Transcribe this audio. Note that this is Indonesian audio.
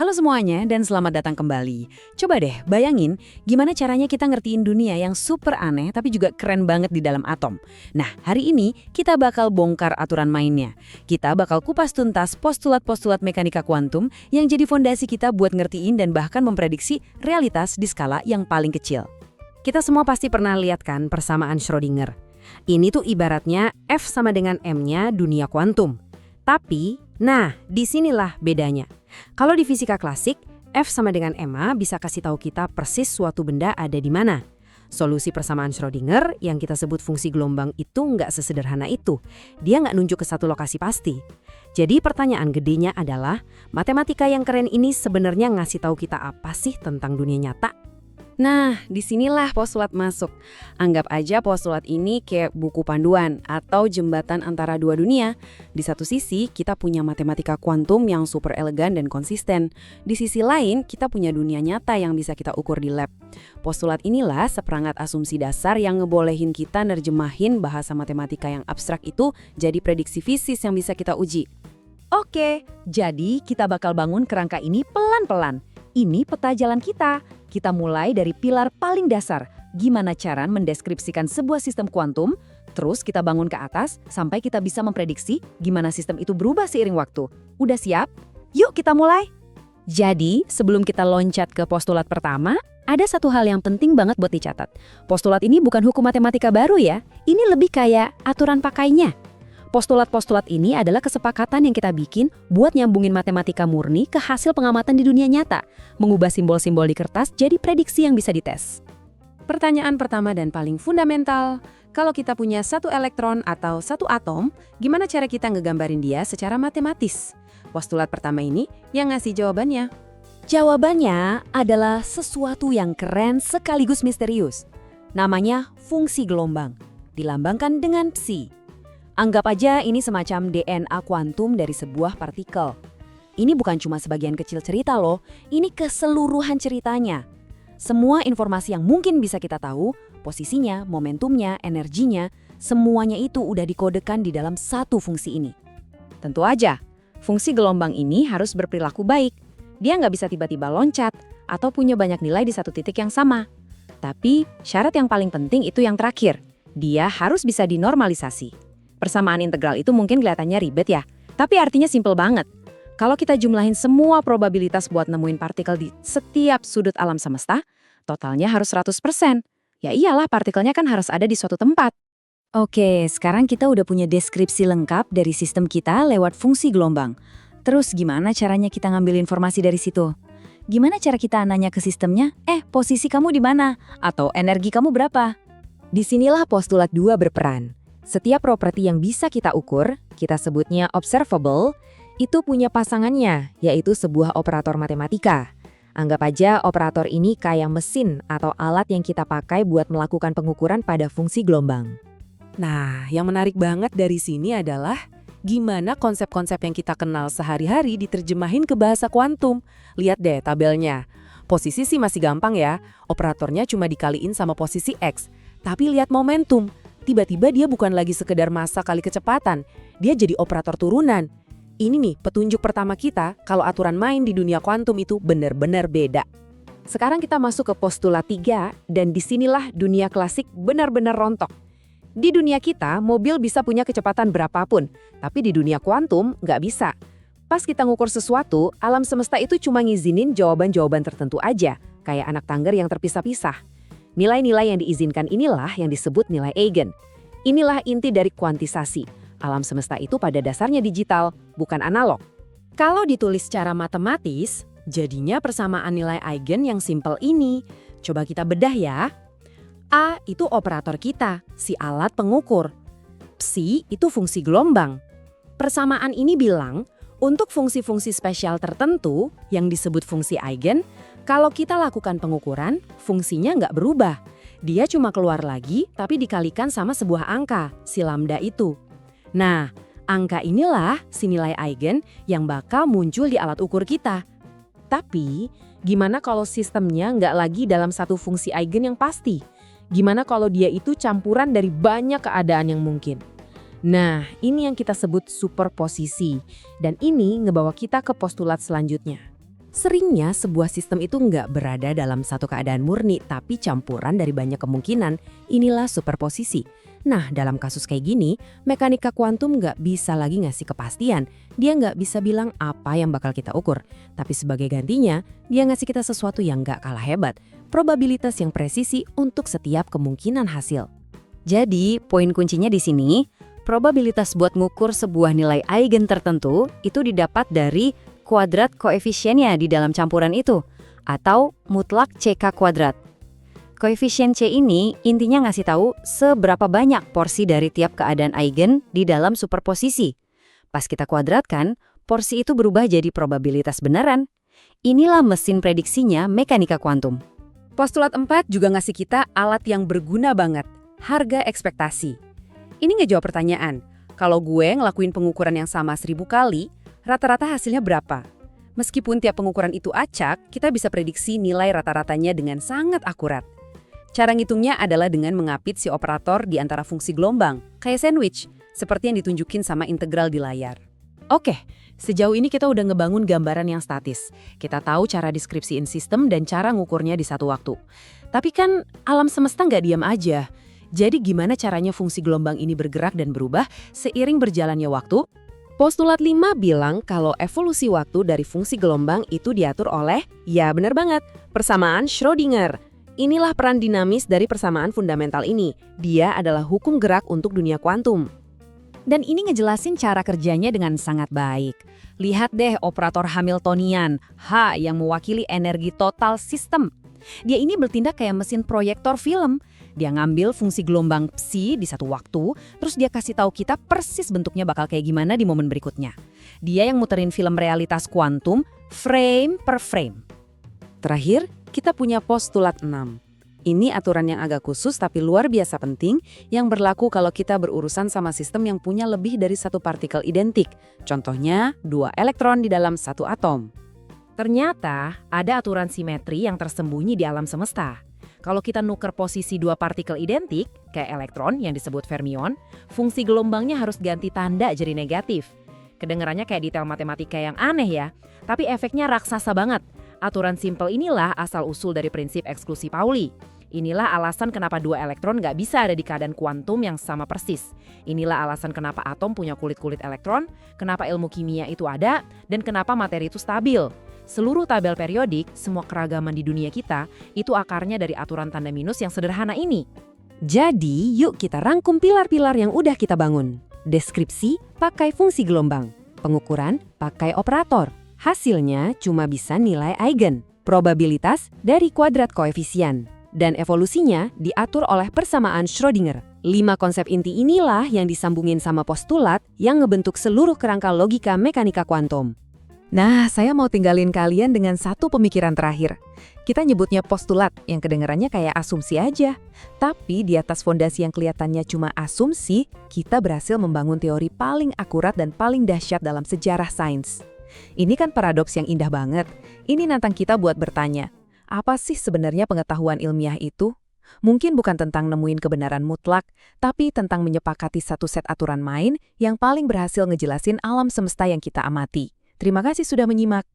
Halo semuanya dan selamat datang kembali. Coba deh bayangin gimana caranya kita ngertiin dunia yang super aneh tapi juga keren banget di dalam atom. Nah, hari ini kita bakal bongkar aturan mainnya. Kita bakal kupas tuntas postulat-postulat mekanika kuantum yang jadi fondasi kita buat ngertiin dan bahkan memprediksi realitas di skala yang paling kecil. Kita semua pasti pernah lihat kan persamaan Schrödinger. Ini tuh ibaratnya F sama dengan M-nya dunia kuantum. Tapi, nah disinilah bedanya. Kalau di fisika klasik, F sama dengan ma bisa kasih tahu kita persis suatu benda ada di mana. Solusi persamaan Schrödinger yang kita sebut fungsi gelombang itu nggak sesederhana itu. Dia nggak nunjuk ke satu lokasi pasti. Jadi pertanyaan gedenya adalah, matematika yang keren ini sebenarnya ngasih tahu kita apa sih tentang dunia nyata? Nah, disinilah postulat masuk. Anggap aja postulat ini kayak buku panduan atau jembatan antara dua dunia. Di satu sisi, kita punya matematika kuantum yang super elegan dan konsisten. Di sisi lain, kita punya dunia nyata yang bisa kita ukur di lab. Postulat inilah seperangkat asumsi dasar yang ngebolehin kita nerjemahin bahasa matematika yang abstrak itu jadi prediksi fisis yang bisa kita uji. Oke, jadi kita bakal bangun kerangka ini pelan-pelan. Ini peta jalan kita. Kita mulai dari pilar paling dasar, gimana cara mendeskripsikan sebuah sistem kuantum, terus kita bangun ke atas sampai kita bisa memprediksi gimana sistem itu berubah seiring waktu. Udah siap? Yuk kita mulai! Jadi, sebelum kita loncat ke postulat pertama, ada satu hal yang penting banget buat dicatat. Postulat ini bukan hukum matematika baru ya, ini lebih kayak aturan pakainya. Postulat-postulat ini adalah kesepakatan yang kita bikin buat nyambungin matematika murni ke hasil pengamatan di dunia nyata, mengubah simbol-simbol di kertas jadi prediksi yang bisa dites. Pertanyaan pertama dan paling fundamental, kalau kita punya satu elektron atau satu atom, gimana cara kita ngegambarin dia secara matematis? Postulat pertama ini yang ngasih jawabannya. Jawabannya adalah sesuatu yang keren sekaligus misterius. Namanya fungsi gelombang, dilambangkan dengan psi. Anggap aja ini semacam DNA kuantum dari sebuah partikel. Ini bukan cuma sebagian kecil cerita loh, ini keseluruhan ceritanya. Semua informasi yang mungkin bisa kita tahu, posisinya, momentumnya, energinya, semuanya itu udah dikodekan di dalam satu fungsi ini. Tentu aja, fungsi gelombang ini harus berperilaku baik. Dia nggak bisa tiba-tiba loncat atau punya banyak nilai di satu titik yang sama. Tapi syarat yang paling penting itu yang terakhir, dia harus bisa dinormalisasi. Persamaan integral itu mungkin kelihatannya ribet ya, tapi artinya simpel banget. Kalau kita jumlahin semua probabilitas buat nemuin partikel di setiap sudut alam semesta, totalnya harus 100%. Ya iyalah, partikelnya kan harus ada di suatu tempat. Oke, sekarang kita udah punya deskripsi lengkap dari sistem kita lewat fungsi gelombang. Terus gimana caranya kita ngambil informasi dari situ? Gimana cara kita nanya ke sistemnya, posisi kamu di mana? Atau energi kamu berapa? Disinilah postulat 2 berperan. Setiap properti yang bisa kita ukur, kita sebutnya observable, itu punya pasangannya, yaitu sebuah operator matematika. Anggap aja operator ini kayak mesin atau alat yang kita pakai buat melakukan pengukuran pada fungsi gelombang. Nah, yang menarik banget dari sini adalah gimana konsep-konsep yang kita kenal sehari-hari diterjemahin ke bahasa kuantum. Lihat deh tabelnya. Posisi sih masih gampang ya, operatornya cuma dikaliin sama posisi X. Tapi lihat momentum. Tiba-tiba dia bukan lagi sekedar massa kali kecepatan, dia jadi operator turunan. Ini nih petunjuk pertama kita kalau aturan main di dunia kuantum itu benar-benar beda. Sekarang kita masuk ke postulat 3 dan disinilah dunia klasik benar-benar rontok. Di dunia kita, mobil bisa punya kecepatan berapapun, tapi di dunia kuantum nggak bisa. Pas kita ngukur sesuatu, alam semesta itu cuma ngizinin jawaban-jawaban tertentu aja, kayak anak tangga yang terpisah-pisah. Nilai-nilai yang diizinkan inilah yang disebut nilai Eigen. Inilah inti dari kuantisasi. Alam semesta itu pada dasarnya digital, bukan analog. Kalau ditulis secara matematis, jadinya persamaan nilai Eigen yang simpel ini. Coba kita bedah ya. A itu operator kita, si alat pengukur. Psi itu fungsi gelombang. Persamaan ini bilang, untuk fungsi-fungsi spesial tertentu yang disebut fungsi Eigen, kalau kita lakukan pengukuran, fungsinya nggak berubah. Dia cuma keluar lagi, tapi dikalikan sama sebuah angka, si lambda itu. Nah, angka inilah si nilai Eigen yang bakal muncul di alat ukur kita. Tapi, gimana kalau sistemnya nggak lagi dalam satu fungsi Eigen yang pasti? Gimana kalau dia itu campuran dari banyak keadaan yang mungkin? Nah, ini yang kita sebut superposisi. Dan ini ngebawa kita ke postulat selanjutnya. Seringnya sebuah sistem itu nggak berada dalam satu keadaan murni, tapi campuran dari banyak kemungkinan. Inilah superposisi. Nah, dalam kasus kayak gini, mekanika kuantum nggak bisa lagi ngasih kepastian. Dia nggak bisa bilang apa yang bakal kita ukur. Tapi sebagai gantinya, dia ngasih kita sesuatu yang nggak kalah hebat. Probabilitas yang presisi untuk setiap kemungkinan hasil. Jadi, poin kuncinya di sini, probabilitas buat ngukur sebuah nilai eigen tertentu itu didapat dari kuadrat koefisiennya di dalam campuran itu, atau mutlak CK kuadrat. Koefisien C ini intinya ngasih tahu seberapa banyak porsi dari tiap keadaan eigen di dalam superposisi. Pas kita kuadratkan, porsi itu berubah jadi probabilitas beneran. Inilah mesin prediksinya mekanika kuantum. Postulat 4 juga ngasih kita alat yang berguna banget, harga ekspektasi. Ini ngejawab pertanyaan, kalau gue ngelakuin pengukuran yang sama 1000 kali, rata-rata hasilnya berapa? Meskipun tiap pengukuran itu acak, kita bisa prediksi nilai rata-ratanya dengan sangat akurat. Cara ngitungnya adalah dengan mengapit si operator di antara fungsi gelombang, kayak sandwich, seperti yang ditunjukin sama integral di layar. Oke, sejauh ini kita udah ngebangun gambaran yang statis. Kita tahu cara deskripsiin sistem dan cara ngukurnya di satu waktu. Tapi kan alam semesta nggak diam aja. Jadi gimana caranya fungsi gelombang ini bergerak dan berubah seiring berjalannya waktu? Postulat 5 bilang kalau evolusi waktu dari fungsi gelombang itu diatur oleh, ya benar banget, persamaan Schrödinger. Inilah peran dinamis dari persamaan fundamental ini. Dia adalah hukum gerak untuk dunia kuantum. Dan ini ngejelasin cara kerjanya dengan sangat baik. Lihat deh operator Hamiltonian, H yang mewakili energi total sistem. Dia ini bertindak kayak mesin proyektor film. Dia ngambil fungsi gelombang psi di satu waktu, terus dia kasih tahu kita persis bentuknya bakal kayak gimana di momen berikutnya. Dia yang muterin film realitas kuantum frame per frame. Terakhir, kita punya postulat 6. Ini aturan yang agak khusus tapi luar biasa penting yang berlaku kalau kita berurusan sama sistem yang punya lebih dari satu partikel identik. Contohnya, 2 elektron di dalam satu atom. Ternyata ada aturan simetri yang tersembunyi di alam semesta. Kalau kita nuker posisi 2 partikel identik, kayak elektron yang disebut fermion, fungsi gelombangnya harus ganti tanda jadi negatif. Kedengarannya kayak detail matematika yang aneh ya, tapi efeknya raksasa banget. Aturan simpel inilah asal-usul dari prinsip eksklusi Pauli. Inilah alasan kenapa 2 elektron nggak bisa ada di keadaan kuantum yang sama persis. Inilah alasan kenapa atom punya kulit-kulit elektron, kenapa ilmu kimia itu ada, dan kenapa materi itu stabil. Seluruh tabel periodik, semua keragaman di dunia kita, itu akarnya dari aturan tanda minus yang sederhana ini. Jadi, yuk kita rangkum pilar-pilar yang udah kita bangun. Deskripsi pakai fungsi gelombang, pengukuran pakai operator. Hasilnya cuma bisa nilai eigen, probabilitas dari kuadrat koefisien, dan evolusinya diatur oleh persamaan Schrödinger. 5 konsep inti inilah yang disambungin sama postulat yang ngebentuk seluruh kerangka logika mekanika kuantum. Nah, saya mau tinggalin kalian dengan satu pemikiran terakhir. Kita nyebutnya postulat yang kedengarannya kayak asumsi aja. Tapi di atas fondasi yang kelihatannya cuma asumsi, kita berhasil membangun teori paling akurat dan paling dahsyat dalam sejarah sains. Ini kan paradoks yang indah banget. Ini nantang kita buat bertanya, apa sih sebenarnya pengetahuan ilmiah itu? Mungkin bukan tentang nemuin kebenaran mutlak, tapi tentang menyepakati satu set aturan main yang paling berhasil ngejelasin alam semesta yang kita amati. Terima kasih sudah menyimak.